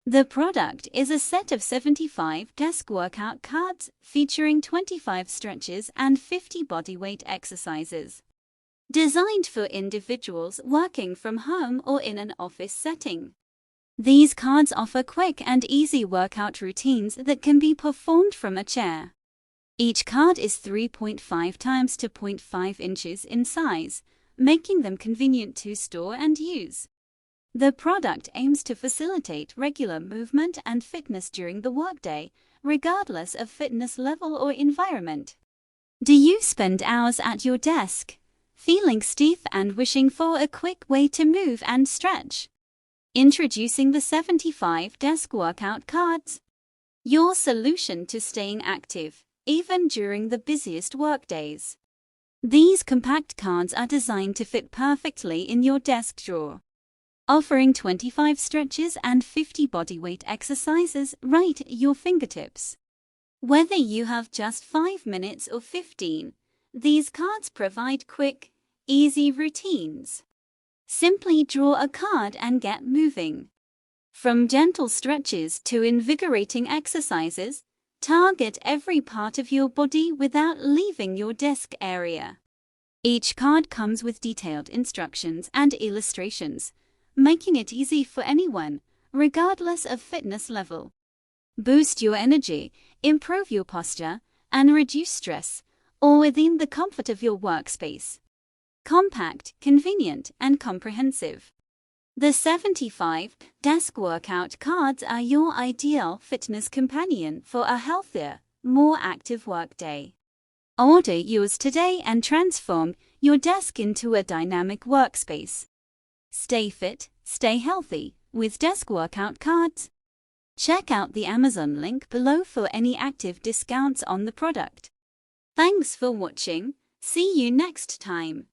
The product is a set of 75 desk workout cards featuring 25 stretches and 50 bodyweight exercises. Designed for individuals working from home or in an office setting. These cards offer quick and easy workout routines that can be performed from a chair. Each card is 3.5 times to 0.5 inches in size, making them convenient to store and use. The product aims to facilitate regular movement and fitness during the workday, regardless of fitness level or environment. Do you spend hours at your desk, feeling stiff and wishing for a quick way to move and stretch? Introducing the 75 desk workout cards. Your solution to staying active, even during the busiest workdays. These compact cards are designed to fit perfectly in your desk drawer, offering 25 stretches and 50 bodyweight exercises right at your fingertips. Whether you have just 5 minutes or 15, these cards provide quick, easy routines. Simply draw a card and get moving. From gentle stretches to invigorating exercises, target every part of your body without leaving your desk area. Each card comes with detailed instructions and illustrations, making it easy for anyone, regardless of fitness level. Boost your energy, improve your posture, and reduce stress, all within the comfort of your workspace. Compact, convenient, and comprehensive. The 75 desk workout cards are your ideal fitness companion for a healthier, more active workday. Order yours today and transform your desk into a dynamic workspace. Stay fit, stay healthy with desk workout cards. Check out the Amazon link below for any active discounts on the product. Thanks for watching. See you next time.